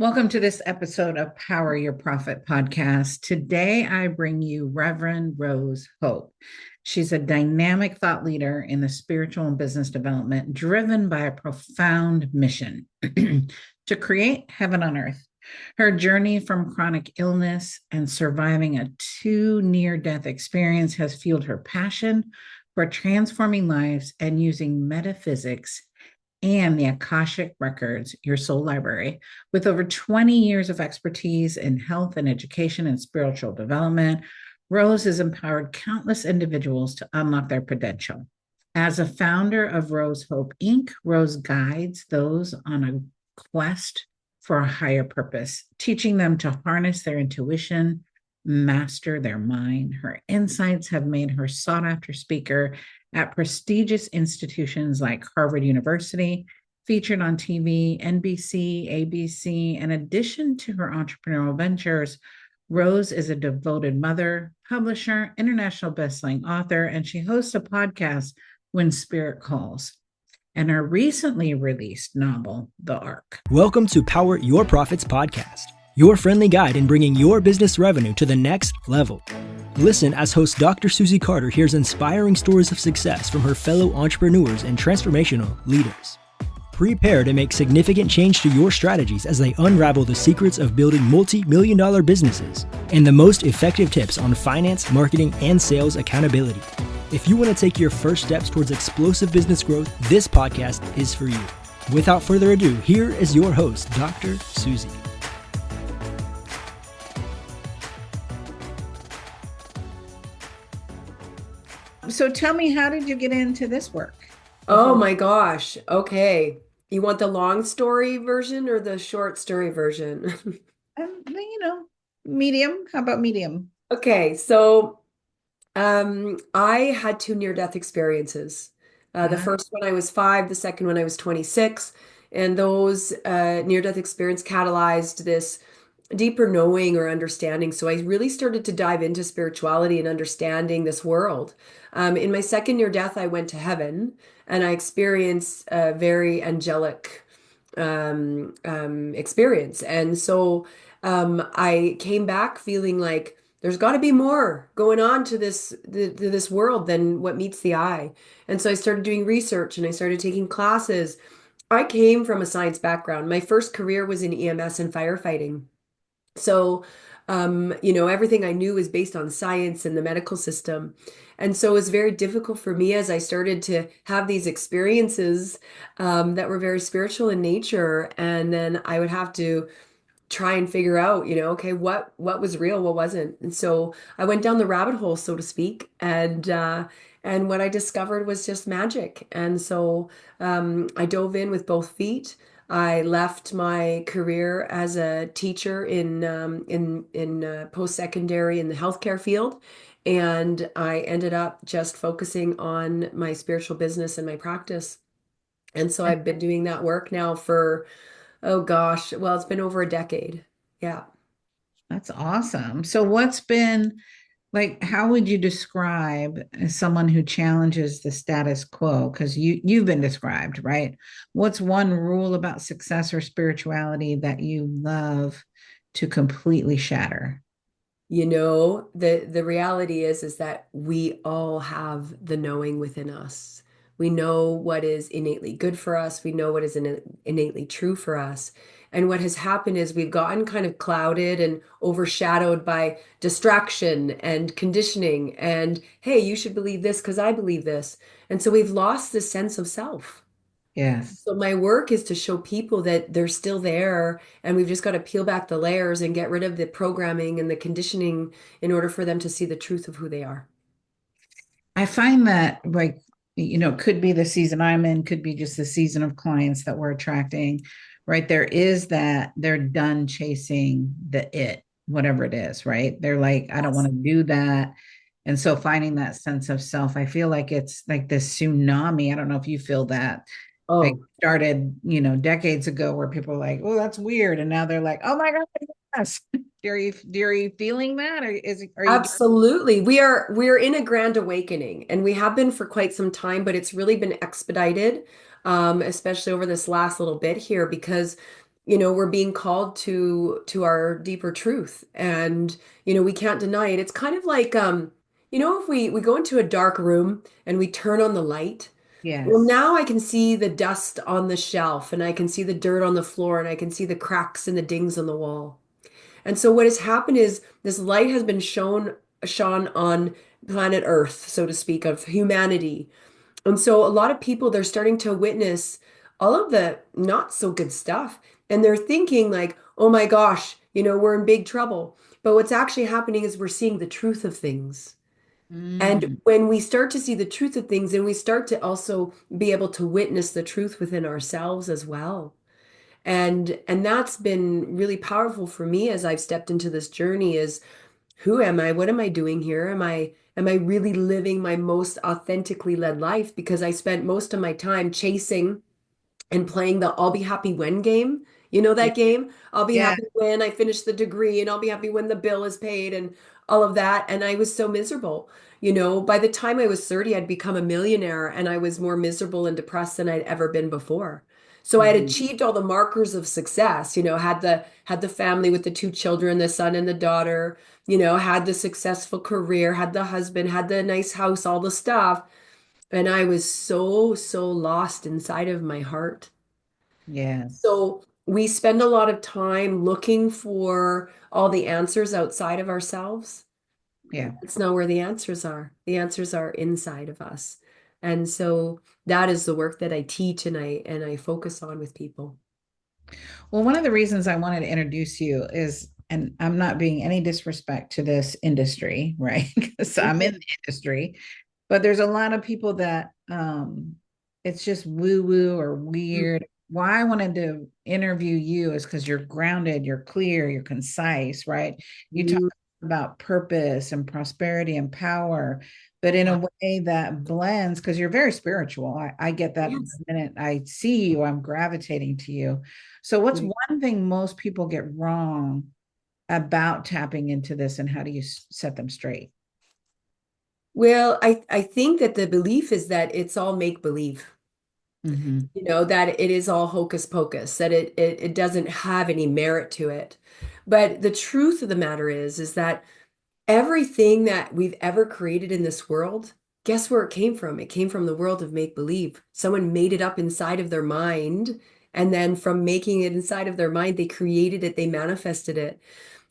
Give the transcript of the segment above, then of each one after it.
Welcome to this episode of Power Your Profit podcast. Today, I bring you Reverend Rose Hope. She's a dynamic thought leader in the spiritual and business development, driven by a profound mission to create heaven on earth. Her journey from chronic illness and surviving a two near-death experience has fueled her passion for transforming lives and using metaphysics and the Akashic Records, your soul library. With over 20 years of expertise in health and education and spiritual development, Rose has empowered countless individuals to unlock their potential. As a founder of Rose Hope Inc., Rose guides those on a quest for a higher purpose, teaching them to harness their intuition, master their mind. Her insights have made her sought after speaker at prestigious institutions like Harvard University, featured on TV, NBC, ABC. In addition to her entrepreneurial ventures, Rose is a devoted mother, publisher, international bestselling author, and she hosts a podcast, When Spirit Calls, and her recently released novel, The Ark. Welcome to Power Your Profits podcast, your friendly guide in bringing your business revenue to the next level. Listen as host Dr. Susie Carter hears inspiring stories of success from her fellow entrepreneurs and transformational leaders. Prepare to make significant change to your strategies as they unravel the secrets of building multi-million-dollar businesses and the most effective tips on finance, marketing, and sales accountability. If you want to take your first steps towards explosive business growth, this podcast is for you. Without further ado, here is your host, Dr. Susie. So tell me, how did you get into this work? Oh my gosh. Okay. You want the long story version or the short story version? Medium. How about medium? Okay. So I had two near-death experiences. The first one I was 5, the second one I was 26. And those near-death experience catalyzed this deeper knowing or understanding. So I really started to dive into spirituality and understanding this world. In my second near death, I went to heaven and I experienced a very angelic experience. And so I came back feeling like there's got to be more going on to this world than what meets the eye. And so I started doing research and I started taking classes. I came from a science background. My first career was in EMS and firefighting. So, everything I knew was based on science and the medical system. And so it was very difficult for me as I started to have these experiences that were very spiritual in nature. And then I would have to try and figure out, okay, what was real, what wasn't. And so I went down the rabbit hole, so to speak, and what I discovered was just magic. And so I dove in with both feet. I left my career as a teacher in post-secondary in the healthcare field, and I ended up just focusing on my spiritual business and my practice. And so I've been doing that work now for, oh gosh, well, it's been over a decade. Yeah. That's awesome. So what's been like, how would you describe as someone who challenges the status quo? Because you've been described, right? What's one rule about success or spirituality that you love to completely shatter? The reality is that we all have the knowing within us. We know what is innately good for us. We know what is innately true for us. And what has happened is we've gotten kind of clouded and overshadowed by distraction and conditioning. And hey, you should believe this because I believe this. And so we've lost this sense of self. Yes. So my work is to show people that they're still there, and we've just got to peel back the layers and get rid of the programming and the conditioning in order for them to see the truth of who they are. I find that, like, could be the season I'm in, could be just the season of clients that we're attracting, right? There is that they're done chasing whatever it is, right? They're like, I don't want to do that. And so finding that sense of self, I feel like it's like this tsunami. I don't know if you feel that. Like started, decades ago, where people are like, oh, that's weird. And now they're like, oh my God, yes. Are you feeling that? Or are you? Absolutely. We're in a grand awakening, and we have been for quite some time, but it's really been expedited, especially over this last little bit here, because we're being called to our deeper truth, and we can't deny it. It's kind of like if we go into a dark room and we turn on the light. Well, Yes. now I can see the dust on the shelf, and I can see the dirt on the floor, and I can see the cracks and the dings on the wall. And so what has happened is this light has been shone on planet Earth, so to speak, of humanity. And so a lot of people, they're starting to witness all of the not so good stuff. And they're thinking like, oh my gosh, we're in big trouble. But what's actually happening is we're seeing the truth of things. And Mm, when we start to see the truth of things, and we start to also be able to witness the truth within ourselves as well. And that's been really powerful for me as I've stepped into this journey is who am I? What am I doing here? Am I really living my most authentically led life? Because I spent most of my time chasing and playing the I'll be happy when game. You know yeah. that game? I'll be Yeah. happy when I finish the degree, and I'll be happy when the bill is paid and all of that. And I was so miserable. By the time I was 30, I'd become a millionaire, and I was more miserable and depressed than I'd ever been before. So I had Mhm. achieved all the markers of success, had the family with the two children, the son and the daughter, had the successful career, had the husband, had the nice house, all the stuff. And I was so, so lost inside of my heart. Yes. So we spend a lot of time looking for all the answers outside of ourselves. Yeah. It's not where the answers are. The answers are inside of us. And so that is the work that I teach and I focus on with people. Well, one of the reasons I wanted to introduce you is, and I'm not being any disrespect to this industry, right? Because I'm in the industry, but there's a lot of people that it's just woo woo or weird. Why I wanted to interview you is because you're grounded, you're clear, you're concise, right? You talk Mhm. about purpose and prosperity and power, but in a Yeah. way that blends because you're very spiritual. I get that the Yes. minute I see you, I'm gravitating to you. So, what's Right. one thing most people get wrong about tapping into this, and how do you set them straight? Well, I think that the belief is that it's all make believe. Hmm. That it is all hocus pocus, that it doesn't have any merit to it. But the truth of the matter is that everything that we've ever created in this world, guess where it came from? It came from the world of make believe. Someone made it up inside of their mind. And then from making it inside of their mind, they created it, they manifested it.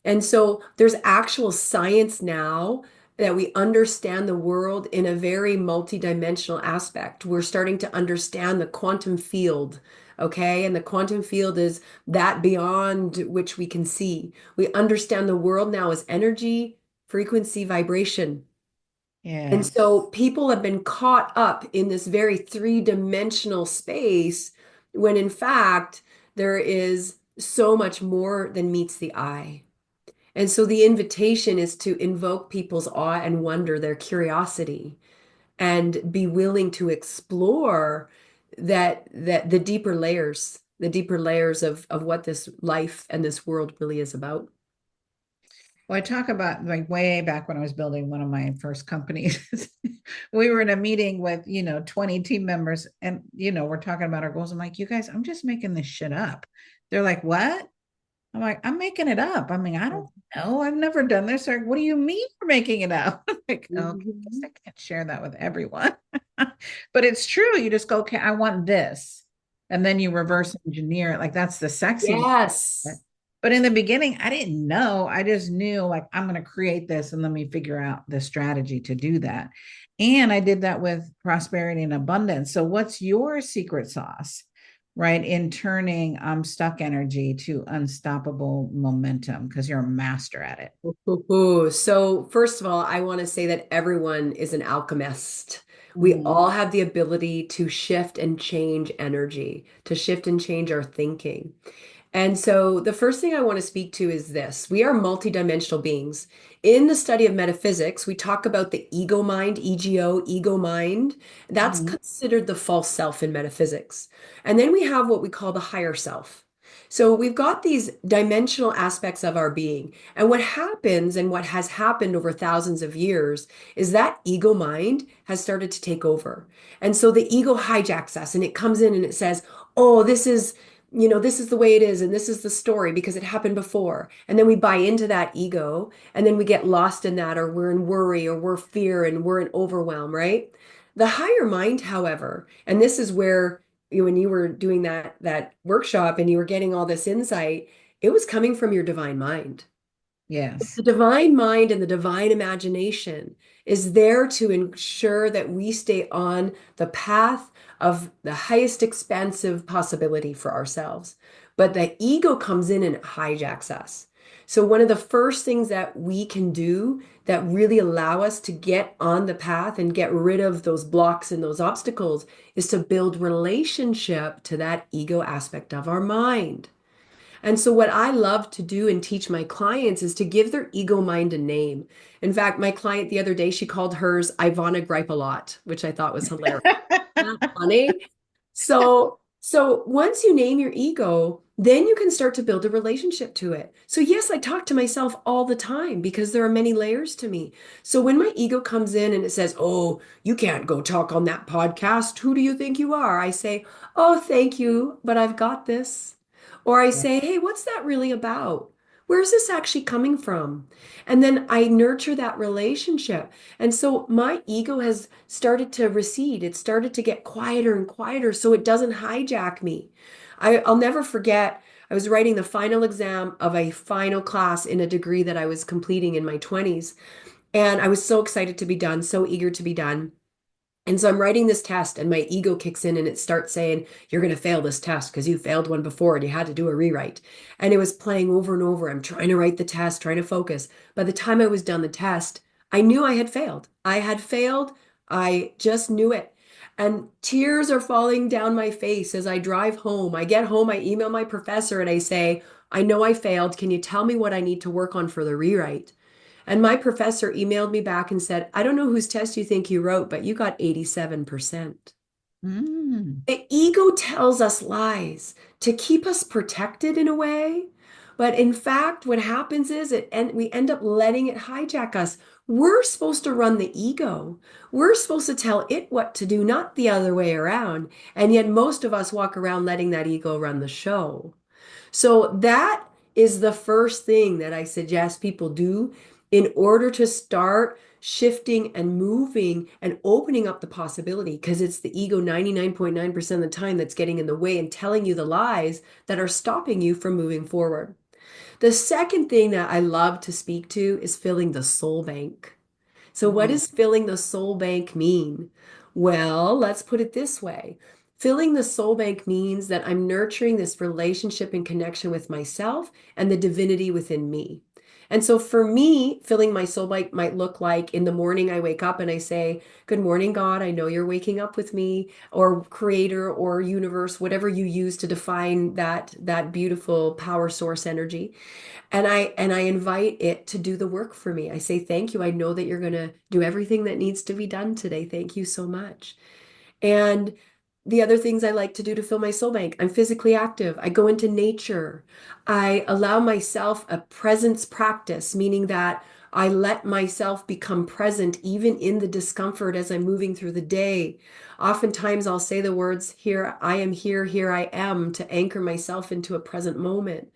And so there's actual science now that we understand the world in a very multidimensional aspect. We're starting to understand the quantum field, okay? And the quantum field is that beyond which we can see. We understand the world now as energy, frequency, vibration. And Yes. so people have been caught up in this very three-dimensional space when in fact there is so much more than meets the eye. And so the invitation is to invoke people's awe and wonder, their curiosity, and be willing to explore that the deeper layers of what this life and this world really is about. Well, I talk about like way back when I was building one of my first companies. We were in a meeting with, 20 team members, and, we're talking about our goals. I'm like, you guys, I'm just making this shit up. They're like, what? I'm like, I'm making it up. I mean, I don't know. I've never done this. Or what do you mean you're making it up? I'm like, okay, I guess Mhm. I can't share that with everyone. But it's true. You just go, okay, I want this. And then you reverse engineer it. Like that's the sexy. Yes. But in the beginning, I didn't know. I just knew like I'm going to create this and let me figure out the strategy to do that. And I did that with prosperity and abundance. So what's your secret sauce, right? In turning stuck energy to unstoppable momentum because you're a master at it. Ooh, so first of all, I want to say that everyone is an alchemist. We Mm-hmm. all have the ability to shift and change energy, to shift and change our thinking. And so the first thing I want to speak to is this. We are multidimensional beings. In the study of metaphysics, we talk about the ego mind, EGO, ego mind. That's Mm-hmm. considered the false self in metaphysics. And then we have what we call the higher self. So we've got these dimensional aspects of our being. And what happens and what has happened over thousands of years is that ego mind has started to take over. And so the ego hijacks us and it comes in and it says, oh, this is this is the way it is and this is the story because it happened before. And then we buy into that ego and then we get lost in that, or we're in worry, or we're fear, and we're in overwhelm, right? The higher mind, however, and this is where when you were doing that workshop and you were getting all this insight, it was coming from your divine mind. The Yes. divine mind and the divine imagination is there to ensure that we stay on the path of the highest expansive possibility for ourselves. But the ego comes in and hijacks us. So, one of the first things that we can do that really allow us to get on the path and get rid of those blocks and those obstacles is to build relationship to that ego aspect of our mind. And so, what I love to do and teach my clients is to give their ego mind a name. In fact, my client the other day, she called hers Ivana Gripe a lot, which I thought was hilarious. Isn't that funny? So once you name your ego, then you can start to build a relationship to it. So yes, I talk to myself all the time because there are many layers to me. So when my ego comes in and it says, "Oh, you can't go talk on that podcast. Who do you think you are?" I say, "Oh, thank you, but I've got this." Or I say, "Hey, what's that really about? Where's this actually coming from?" And then I nurture that relationship. And so my ego has started to recede. It started to get quieter and quieter so it doesn't hijack me. I'll never forget, I was writing the final exam of a final class in a degree that I was completing in my 20s. And I was so excited to be done, so eager to be done. And so I'm writing this test, and my ego kicks in and it starts saying, "You're going to fail this test because you failed one before and you had to do a rewrite." And it was playing over and over. I'm trying to write the test, trying to focus. By the time I was done the test, I knew I had failed. I had failed. I just knew it. And tears are falling down my face as I drive home. I get home, I email my professor and I say, "I know I failed. Can you tell me what I need to work on for the rewrite?" And my professor emailed me back and said, "I don't know whose test you think you wrote, but you got 87%." Mm. The ego tells us lies to keep us protected in a way. But in fact, what happens is we end up letting it hijack us. We're supposed to run the ego. We're supposed to tell it what to do, not the other way around. And yet most of us walk around letting that ego run the show. So that is the first thing that I suggest people do in order to start shifting and moving and opening up the possibility, because it's the ego 99.9% of the time that's getting in the way and telling you the lies that are stopping you from moving forward. The second thing that I love to speak to is filling the soul bank. So, what Mm. does filling the soul bank mean? Well, let's put it this way. Filling the soul bank means that I'm nurturing this relationship and connection with myself and the divinity within me. And so for me, filling my soul bank might look like in the morning I wake up and I say, "Good morning, God. I know you're waking up with me," or creator or universe, whatever you use to define that beautiful power source energy. And I invite it to do the work for me. I say, "Thank you. I know that you're going to do everything that needs to be done today. Thank you so much." And the other things I like to do to fill my soul bank, I'm physically active. I go into nature. I allow myself a presence practice, meaning that I let myself become present even in the discomfort as I'm moving through the day. Oftentimes I'll say the words, "Here I am, here I am," to anchor myself into a present moment.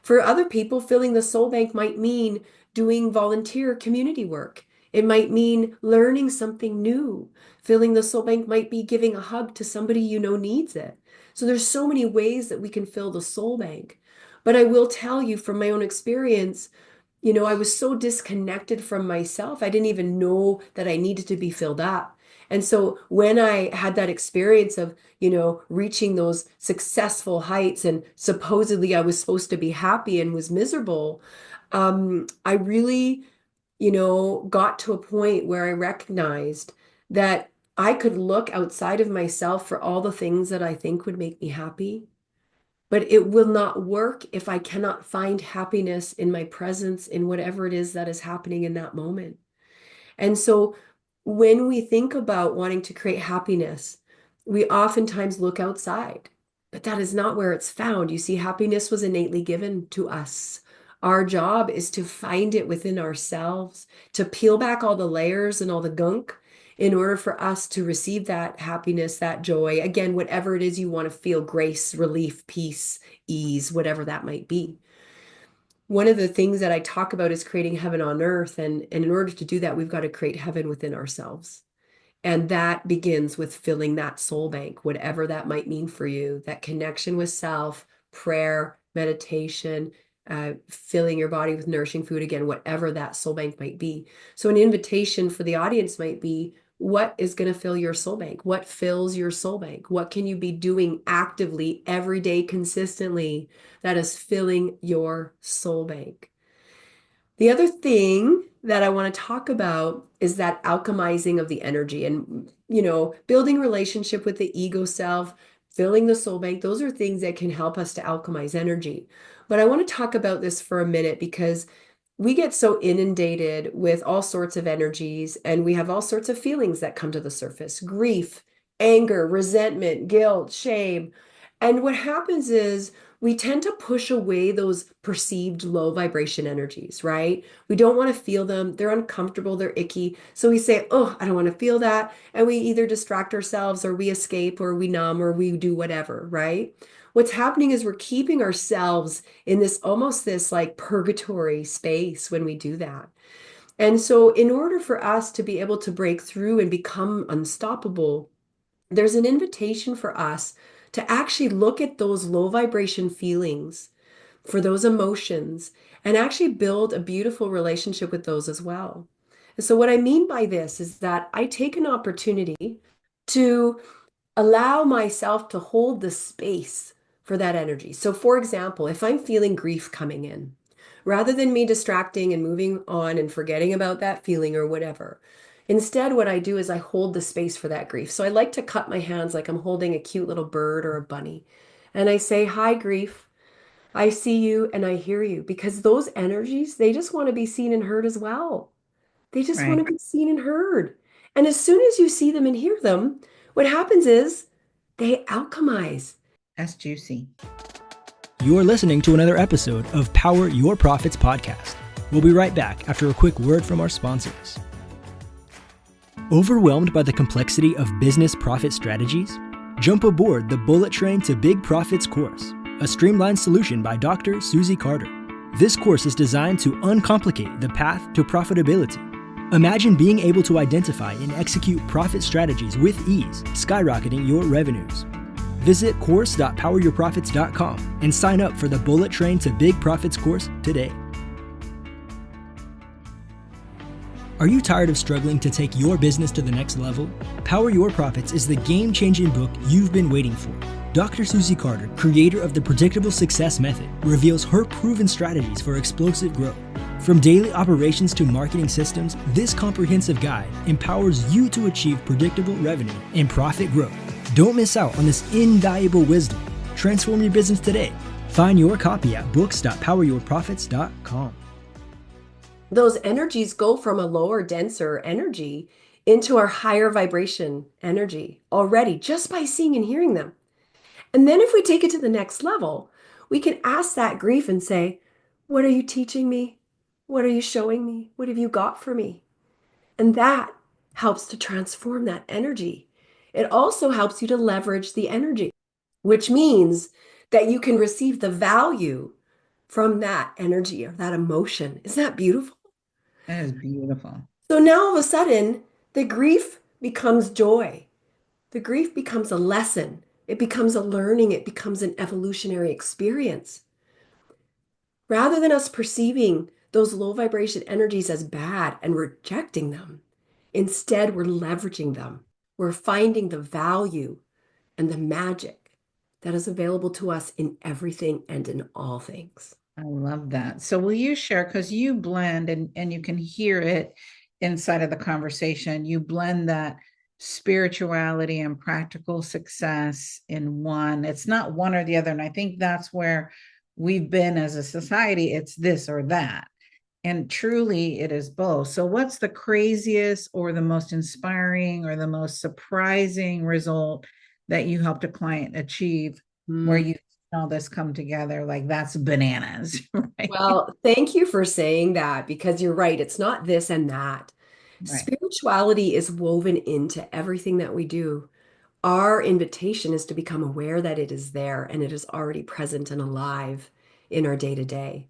For other people, filling the soul bank might mean doing volunteer community work. It might mean learning something new. Filling the soul bank might be giving a hug to somebody you know needs it. So there's so many ways that we can fill the soul bank. But I will tell you from my own experience, I was so disconnected from myself. I didn't even know that I needed to be filled up. And so when I had that experience of, reaching those successful heights and supposedly I was supposed to be happy and was miserable, I really, got to a point where I recognized that I could look outside of myself for all the things that I think would make me happy. But it will not work if I cannot find happiness in my presence in whatever it is that is happening in that moment. And so when we think about wanting to create happiness, we oftentimes look outside, but that is not where it's found. You see, happiness was innately given to us. Our job is to find it within ourselves, to peel back all the layers and all the gunk in order for us to receive that happiness, that joy, again, whatever it is you want to feel, grace, relief, peace, ease, whatever that might be. One of the things that I talk about is creating heaven on earth. And in order to do that, we've got to create heaven within ourselves. And that begins with filling that soul bank, whatever that might mean for you, that connection with self, prayer, meditation, filling your body with nourishing food, again, whatever that soul bank might be. So, an invitation for the audience might be, what is going to fill your soul bank? What fills your soul bank? What can you be doing actively every day, consistently, that is filling your soul bank? The other thing that I want to talk about is that alchemizing of the energy and, building relationship with the ego self, filling the soul bank. Those are things that can help us to alchemize energy. But I want to talk about this for a minute because we get so inundated with all sorts of energies and we have all sorts of feelings that come to the surface: grief, anger, resentment, guilt, shame. And what happens is we tend to push away those perceived low vibration energies, right? We don't want to feel them. They're uncomfortable, they're icky. So we say, oh, I don't want to feel that. And we either distract ourselves or we escape or we numb or we do whatever, right? What's happening is we're keeping ourselves in this almost this like purgatory space when we do that. And so, in order for us to be able to break through and become unstoppable, there's an invitation for us to actually look at those low vibration feelings, for those emotions, and actually build a beautiful relationship with those as well. And so, what I mean by this is that I take an opportunity to allow myself to hold the space for that energy. So, for example, if I'm feeling grief coming in, rather than me distracting and moving on and forgetting about that feeling or whatever, instead, what I do is I hold the space for that grief. So, I like to cup my hands like I'm holding a cute little bird or a bunny. And I say, hi, grief. I see you and I hear you, because those energies, they just want to be seen and heard as well. They just want Right. to be seen and heard. And as soon as you see them and hear them, what happens is they alchemize. That's juicy. You're listening to another episode of Power Your Profits podcast. We'll be right back after a quick word from our sponsors. Overwhelmed by the complexity of business profit strategies? Jump aboard the Bullet Train to Big Profits course, a streamlined solution by Dr. Susie Carter. This course is designed to uncomplicate the path to profitability. Imagine being able to identify and execute profit strategies with ease, skyrocketing your revenues. Visit course.poweryourprofits.com and sign up for the Bullet Train to Big Profits course today. Are you tired of struggling to take your business to the next level? Power Your Profits is the game-changing book you've been waiting for. Dr. Susie Carter, creator of the Predictable Success Method, reveals her proven strategies for explosive growth. From daily operations to marketing systems, this comprehensive guide empowers you to achieve predictable revenue and profit growth. Don't miss out on this invaluable wisdom. Transform your business today. Find your copy at books.poweryourprofits.com. Those energies go from a lower, denser energy into our higher vibration energy already just by seeing and hearing them. And then if we take it to the next level, we can ask that grief and say, what are you teaching me? What are you showing me? What have you got for me? And that helps to transform that energy. It also helps you to leverage the energy, which means that you can receive the value from that energy or that emotion. Isn't that beautiful? That is beautiful. So now all of a sudden, the grief becomes joy. The grief becomes a lesson. It becomes a learning. It becomes an evolutionary experience. Rather than us perceiving those low vibration energies as bad and rejecting them, instead, we're leveraging them. We're finding the value and the magic that is available to us in everything and in all things. I love that. So will you share, because you blend and you can hear it inside of the conversation, you blend that spirituality and practical success in one. It's not one or the other. And I think that's where we've been as a society. It's this or that. And truly it is both. So what's the craziest or the most inspiring or the most surprising result that you helped a client achieve where you all this come together? Like, that's bananas, right? Well, thank you for saying that, because you're right. It's not this and that. Right. Spirituality is woven into everything that we do. Our invitation is to become aware that it is there and it is already present and alive in our day to day.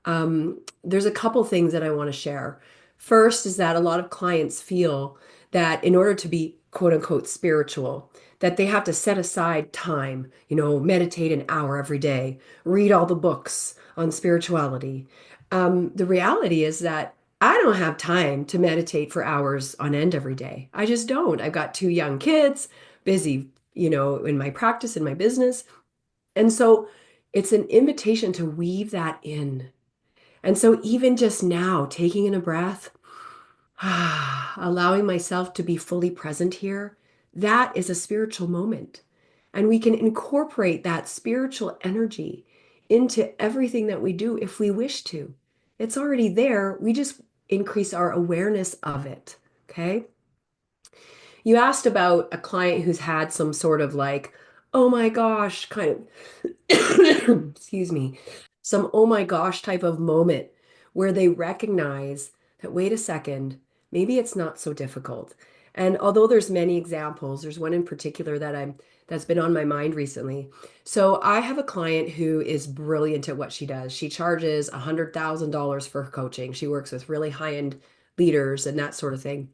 There's a couple things that I want to share. First is that a lot of clients feel that in order to be quote unquote spiritual, that they have to set aside time, meditate an hour every day, read all the books on spirituality. The reality is that I don't have time to meditate for hours on end every day. I just don't. I've got two young kids, busy, in my practice, in my business. And so it's an invitation to weave that in. And so, even just now, taking in a breath, allowing myself to be fully present here, that is a spiritual moment. And we can incorporate that spiritual energy into everything that we do if we wish to. It's already there. We just increase our awareness of it. Okay. You asked about a client who's had some sort of like, oh my gosh, kind of excuse me, some oh my gosh type of moment where they recognize that, wait a second, maybe it's not so difficult. And although there's many examples, there's one in particular that's been on my mind recently. So I have a client who is brilliant at what she does. She charges $100,000 for her coaching. She works with really high-end leaders and that sort of thing.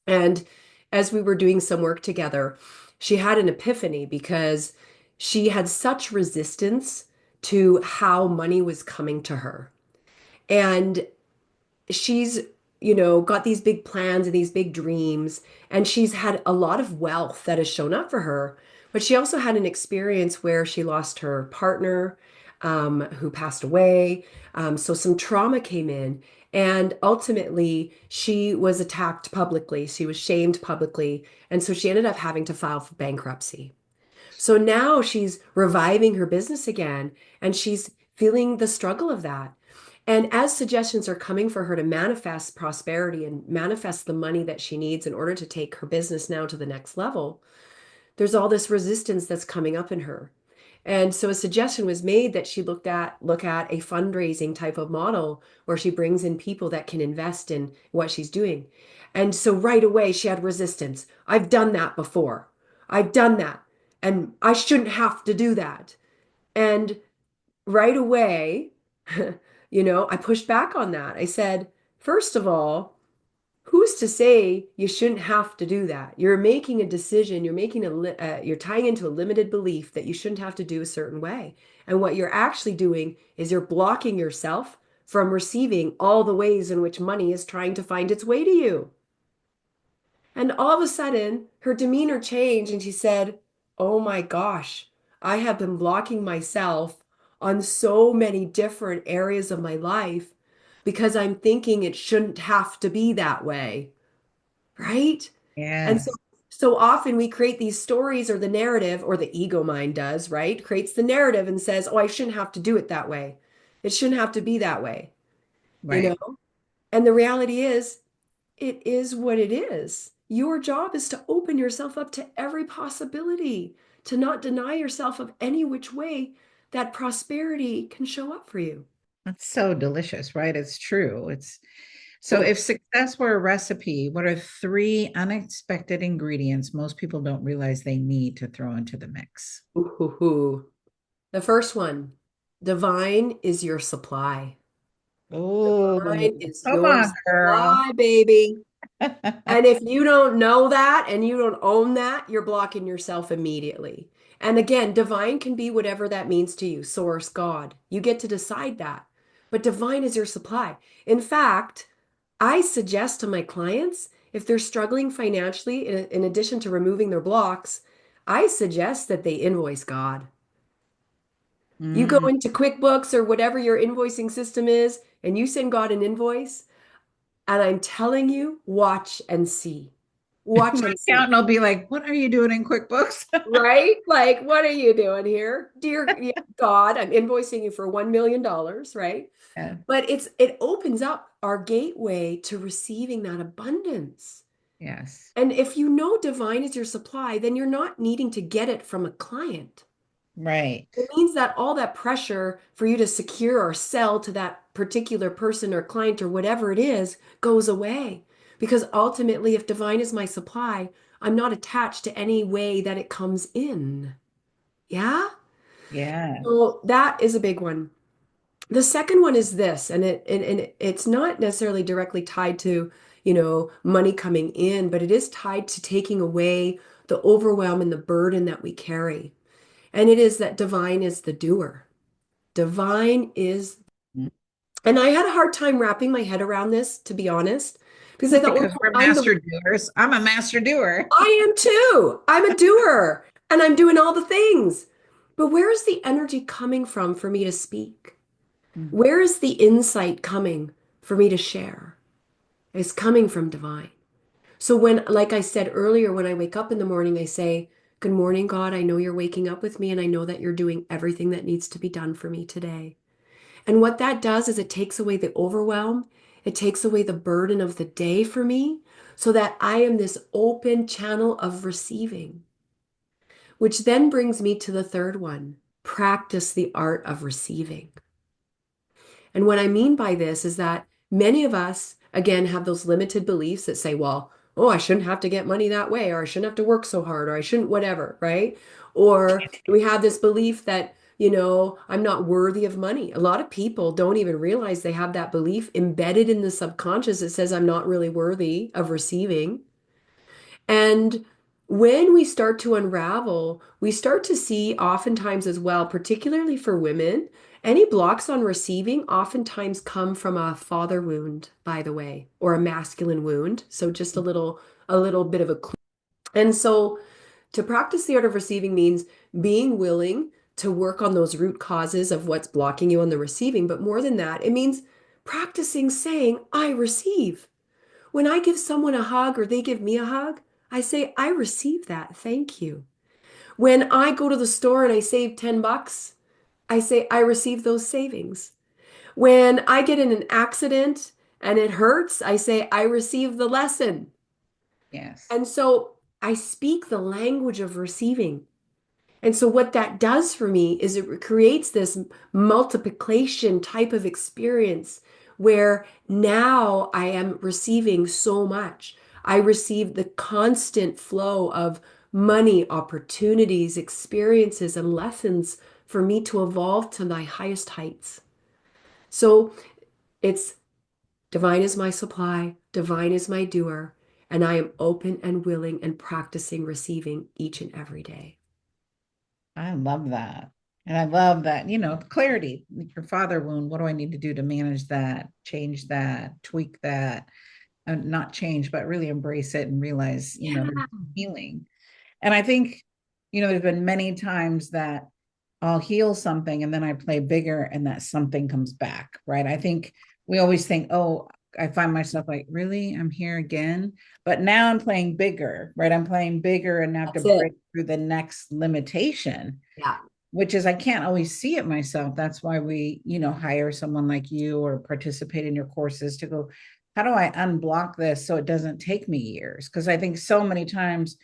And as we were doing some work together, she had an epiphany because she had such resistance to how money was coming to her. And she's, got these big plans and these big dreams, and she's had a lot of wealth that has shown up for her. But she also had an experience where she lost her partner, who passed away. So some trauma came in, and ultimately she was attacked publicly. She was shamed publicly, and so she ended up having to file for bankruptcy. So now she's reviving her business again, and she's feeling the struggle of that. And as suggestions are coming for her to manifest prosperity and manifest the money that she needs in order to take her business now to the next level, there's all this resistance that's coming up in her. And so a suggestion was made that she look at a fundraising type of model where she brings in people that can invest in what she's doing. And so right away she had resistance. I've done that before. I've done that. And I shouldn't have to do that. And right away, I pushed back on that. I said, first of all, who's to say you shouldn't have to do that? You're making a decision, you're tying into a limited belief that you shouldn't have to do a certain way. And what you're actually doing is you're blocking yourself from receiving all the ways in which money is trying to find its way to you. And all of a sudden, her demeanor changed and she said, oh my gosh, I have been blocking myself on so many different areas of my life because I'm thinking it shouldn't have to be that way. Right? And so Yes. so often we create these stories or the narrative, or the ego mind does, right? Creates the narrative and says, oh, I shouldn't have to do it that way. It shouldn't have to be that way, you Right. know? And the reality is, it is what it is. Your job is to open yourself up to every possibility, to not deny yourself of any which way that prosperity can show up for you. That's so delicious, right? It's true. It's so if success were a recipe, what are three unexpected ingredients most people don't realize they need to throw into the mix? Ooh. The first one, divine is your supply. Oh, Divine is come your on, girl. supply, baby. And if you don't know that and you don't own that, you're blocking yourself immediately. And again, divine can be whatever that means to you, source, God. You get to decide that. But divine is your supply. In fact, I suggest to my clients, if they're struggling financially, in addition to removing their blocks, I suggest that they invoice God. You go Mm. into QuickBooks or whatever your invoicing system is, and you send God an invoice, and I'm telling you, watch and see. Watch My and see. accountant will be like, "What are you doing in QuickBooks?" Right? Like, what are you doing here? Dear God, I'm invoicing you for $1 million, right? Yeah. But it opens up our gateway to receiving that abundance. Yes. And if you know divine is your supply, then you're not needing to get it from a client. Right. It means that all that pressure for you to secure or sell to that particular person or client or whatever it is goes away Because ultimately, if divine is my supply, I'm not attached to any way that it comes in. Yeah? Yeah. So that is a big one. The second one is this, and it's not necessarily directly tied to, money coming in, but it is tied to taking away the overwhelm and the burden that we carry. And it is that divine is the doer. Divine is, and I had a hard time wrapping my head around this, to be honest, because I thought, well, Because we're I'm the master doers. I'm a master doer. I am too. I'm a doer and I'm doing all the things. But where is the energy coming from for me to speak? Mm. Where is the insight coming for me to share? It's coming from divine. So when, like I said earlier, when I wake up in the morning, I say, "Good morning, God. I know you're waking up with me and I know that you're doing everything that needs to be done for me today." And what that does is it takes away the overwhelm. It takes away the burden of the day for me so that I am this open channel of receiving, which then brings me to the third one, practice the art of receiving. And what I mean by this is that many of us, again, have those limited beliefs that say, well, oh, I shouldn't have to get money that way, or I shouldn't have to work so hard, or I shouldn't, whatever, right? Or we have this belief that, I'm not worthy of money. A lot of people don't even realize they have that belief embedded in the subconscious that says, I'm not really worthy of receiving. And when we start to unravel, we start to see oftentimes as well, particularly for women, any blocks on receiving oftentimes come from a father wound, by the way, or a masculine wound. So just a little bit of a clue. And so to practice the art of receiving means being willing to work on those root causes of what's blocking you on the receiving. But more than that, it means practicing saying, I receive. When I give someone a hug or they give me a hug, I say, I receive that. Thank you. When I go to the store and I save 10 bucks, I say, I receive those savings. When I get in an accident and it hurts, I say, I receive the lesson. Yes. And so I speak the language of receiving. And so, what that does for me is it creates this multiplication type of experience where now I am receiving so much. I receive the constant flow of money, opportunities, experiences, and lessons for me to evolve to my highest heights. So, it's divine is my supply, divine is my doer, and I am open and willing and practicing receiving each and every day. I love that. And I love that, clarity, like your father wound. What do I need to do to manage that, change that, tweak that, and not change, but really embrace it and realize, there's healing. And I think, there's been many times that I'll heal something and then I play bigger and that something comes back, right? I think we always think, oh, I find myself like, really? I'm here again. But now I'm playing bigger, right? I'm playing bigger and now I have to That's it. break through the next limitation, Yeah. which is I can't always see it myself. That's why we, hire someone like you or participate in your courses to go, how do I unblock this so it doesn't take me years? Because I think so many times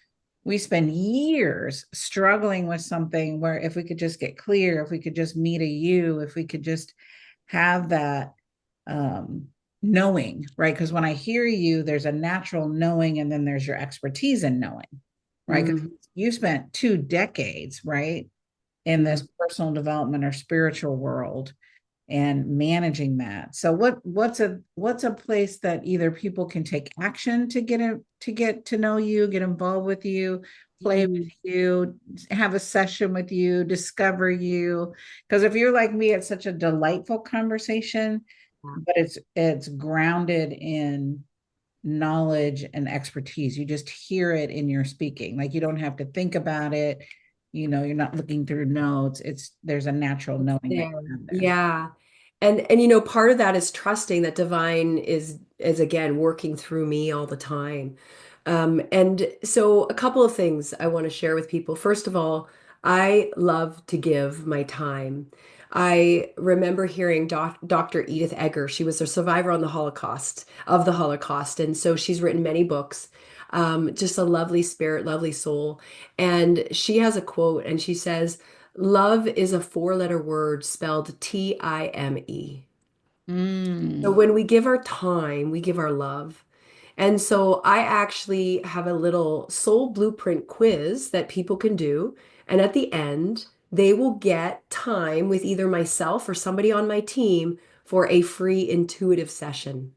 we spend years struggling with something where if we could just get clear, if we could just meet a you, if we could just have that knowing, right? Because when I hear you, there's a natural knowing and then there's your expertise in knowing, right? Because Mhm. you spent 2 decades, right, in Mhm. this personal development or spiritual world and managing that. So what's a place that either people can take action to get to know you, get involved with you, play with Mhm. you, have a session with you, discover you? Because if you're like me, it's such a delightful conversation, Yeah. but it's grounded in knowledge and expertise. You just hear it in your speaking. Like you don't have to think about it. You're not looking through notes. There's a natural It's knowing that there. you have there. Yeah. And part of that is trusting that divine is again working through me all the time. And so a couple of things I want to share with people. First of all, I love to give my time. I remember hearing Dr. Edith Egger. She was a survivor on the Holocaust. And so she's written many books. Just a lovely spirit, lovely soul. And she has a quote and she says, love is a four-letter word spelled Time. So Mm, when we give our time, we give our love. And so I actually have a little soul blueprint quiz that people can do. And at the end, they will get time with either myself or somebody on my team for a free intuitive session.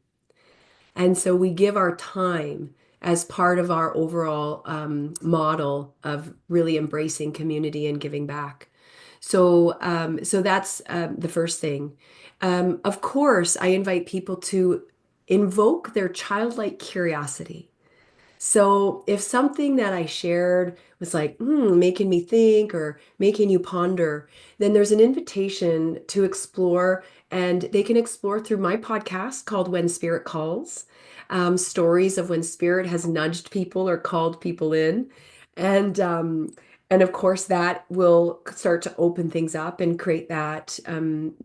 And so we give our time as part of our overall model of really embracing community and giving back. So that's the first thing. Of course, I invite people to invoke their childlike curiosity. So if something that I shared was like, making me think or making you ponder, then there's an invitation to explore, and they can explore through my podcast called When Spirit Calls, stories of when spirit has nudged people or called people in. And and of course that will start to open things up and create that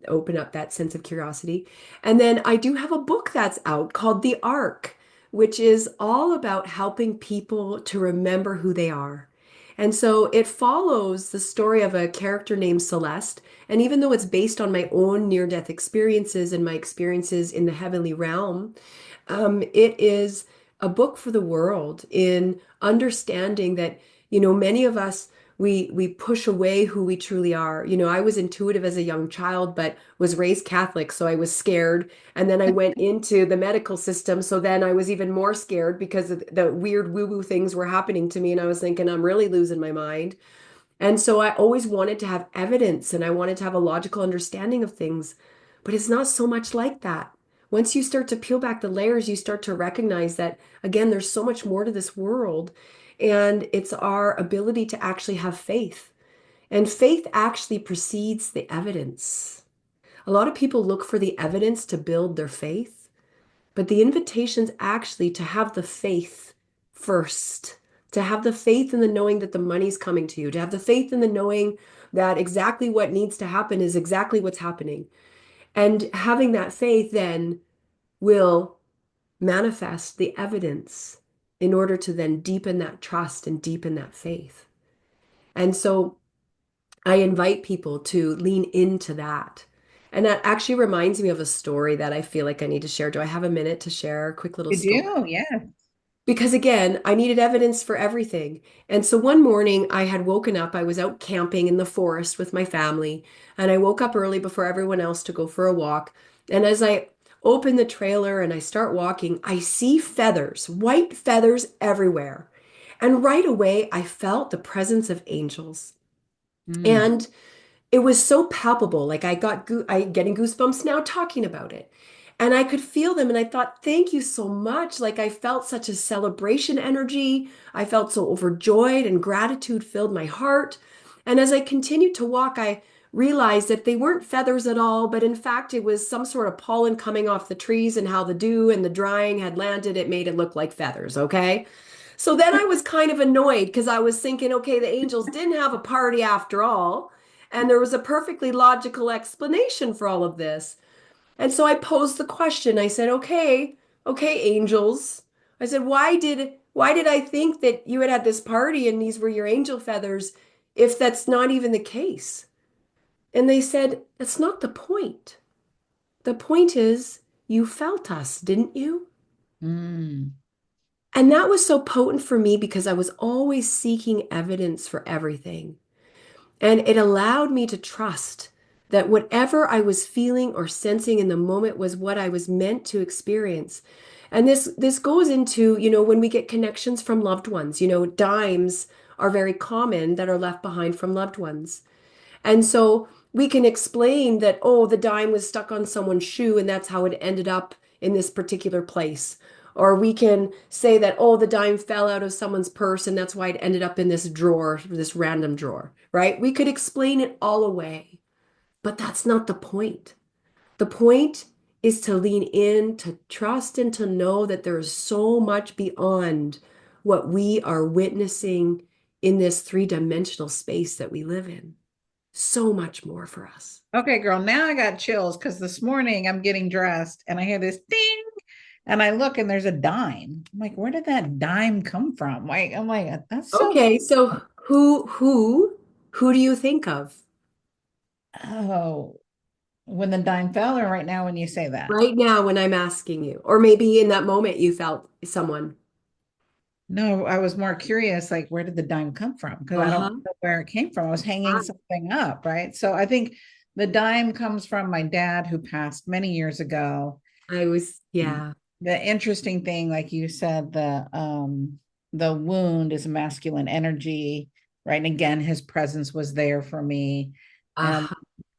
open up that sense of curiosity. And then I do have a book that's out called The Arc, which is all about helping people to remember who they are. And so it follows the story of a character named Celeste. And even though it's based on my own near-death experiences and my experiences in the heavenly realm, it is a book for the world in understanding that, many of us, we push away who we truly are. I was intuitive as a young child, but was raised Catholic, so I was scared. And then I went into the medical system, so then I was even more scared because of the weird woo-woo things were happening to me, and I was thinking I'm really losing my mind. And so I always wanted to have evidence and I wanted to have a logical understanding of things, but it's not so much like that. Once you start to peel back the layers, you start to recognize that, again, there's so much more to this world. And it's our ability to actually have faith. And faith actually precedes the evidence. A lot of people look for the evidence to build their faith. But the invitation's actually to have the faith first, to have the faith in the knowing that the money's coming to you, to have the faith in the knowing that exactly what needs to happen is exactly what's happening. And having that faith then will manifest the evidence in order to then deepen that trust and deepen that faith. And so I invite people to lean into that. And that actually reminds me of a story that I feel like I need to share. Do I have a minute to share a quick little You story? do, yeah. Because again, I needed evidence for everything. And so one morning I had woken up, I was out camping in the forest with my family, and I woke up early before everyone else to go for a walk. And as I open the trailer and I start walking, I see feathers, white feathers everywhere. And right away, I felt the presence of angels. Mm. And it was so palpable. Like I getting goosebumps now talking about it. And I could feel them and I thought, thank you so much. Like I felt such a celebration energy. I felt so overjoyed and gratitude filled my heart. And as I continued to walk, I realized that they weren't feathers at all, but in fact, it was some sort of pollen coming off the trees and how the dew and the drying had landed. It made it look like feathers. Okay. So then I was kind of annoyed because I was thinking, okay, the angels didn't have a party after all. And there was a perfectly logical explanation for all of this. And so I posed the question. I said, okay, angels. I said, why did I think that you had had this party and these were your angel feathers if that's not even the case? And they said, that's not the point. The point is you felt us, didn't you? Mm. And that was so potent for me because I was always seeking evidence for everything. And it allowed me to trust that whatever I was feeling or sensing in the moment was what I was meant to experience. And this goes into, when we get connections from loved ones, dimes are very common that are left behind from loved ones. And so we can explain that, oh, the dime was stuck on someone's shoe and that's how it ended up in this particular place. Or we can say that, oh, the dime fell out of someone's purse and that's why it ended up in this drawer, this random drawer, right? We could explain it all away, but that's not the point. The point is to lean in, to trust, and to know that there is so much beyond what we are witnessing in this three-dimensional space that we live in. So much more for us. Okay, girl, now I got chills because this morning I'm getting dressed and I hear this ding and I look and there's a dime. I'm like, where did that dime come from? Like, I'm like, that's so, Okay, so who do you think of? oh. When the dime fell, or right now when you say that? Right now when I'm asking you, or maybe in that moment you felt someone. No, I was more curious, like, where did the dime come from? Because I don't Uh-huh. know where it came from. I was hanging Ah, something up, right? So I think the dime comes from my dad, who passed many years ago. I was, Mm. yeah. The interesting thing, like you said, the wound is masculine energy, right? And again, his presence was there for me. And Uh-huh.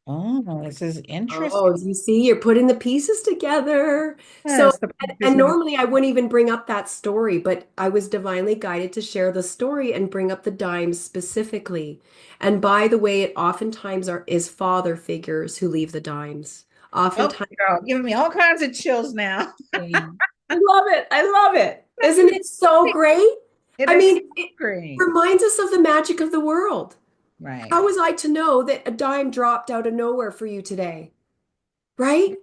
oh, this is interesting. Oh, you see, you're putting the pieces together. So, Yes, the and practices. normally I wouldn't even bring up that story, but I was divinely guided to share the story and bring up the dimes specifically. And by the way, it oftentimes is father figures who leave the dimes. Okay, Oftentimes, girl, giving me all kinds of chills now. I love it. I love it. Isn't it so great? It I is mean, so it great. reminds us of the magic of the world. Right. How was I to know that a dime dropped out of nowhere for you today? Right?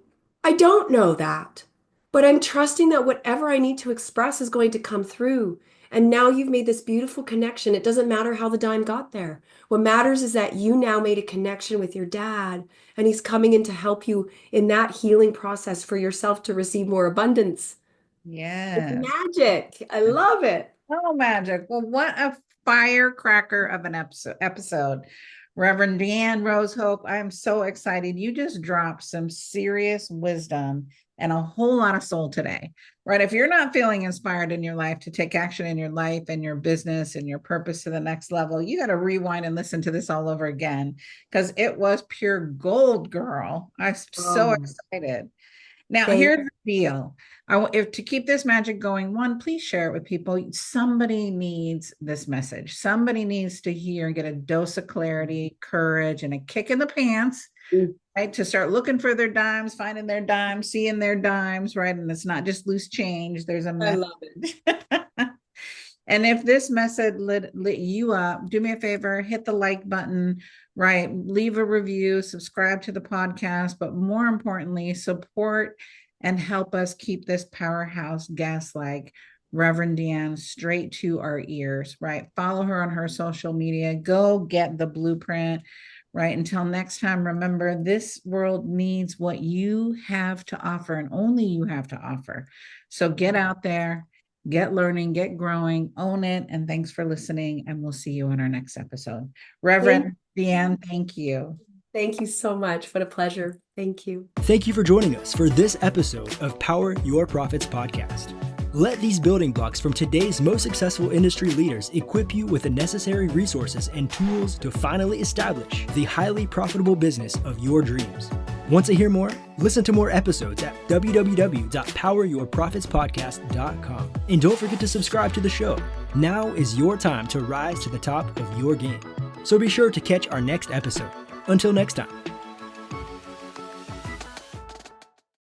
I don't know that. But I'm trusting that whatever I need to express is going to come through. And now you've made this beautiful connection. It doesn't matter how the dime got there. What matters is that you now made a connection with your dad, and he's coming in to help you in that healing process for yourself to receive more abundance. It's Yes. magic. I love it. Oh, magic. Well, what a firecracker of an episode. Reverend Rose Hope, I'm so excited. You just dropped some serious wisdom and a whole lot of soul today, right? If you're not feeling inspired in your life to take action in your life and your business and your purpose to the next level, you got to rewind and listen to this all over again because it was pure gold, girl. I'm so Oh, excited. Now, thank here's the deal. If to keep this magic going, one, please share it with people. Somebody needs this message. Somebody needs to hear and get a dose of clarity, courage, and a kick in the pants, you. right? To start looking for their dimes, finding their dimes, seeing their dimes, right? And it's not just loose change. There's a I message. love it. And if this message lit you up, do me a favor, hit the like button, right? Leave a review, subscribe to the podcast, but more importantly, support and help us keep this powerhouse guest like Reverend Deanne straight to our ears, right? Follow her on her social media. Go get the blueprint, right? Until next time, remember this world needs what you have to offer and only you have to offer. So get out there, get learning, get growing, own it. And thanks for listening. And we'll see you on our next episode. Thank Reverend Deanne, thank you. Thank you so much. What a pleasure. Thank you. Thank you for joining us for this episode of Power Your Profits podcast. Let these building blocks from today's most successful industry leaders equip you with the necessary resources and tools to finally establish the highly profitable business of your dreams. Want to hear more? Listen to more episodes at www.poweryourprofitspodcast.com. And don't forget to subscribe to the show. Now is your time to rise to the top of your game. So be sure to catch our next episode. Until next time.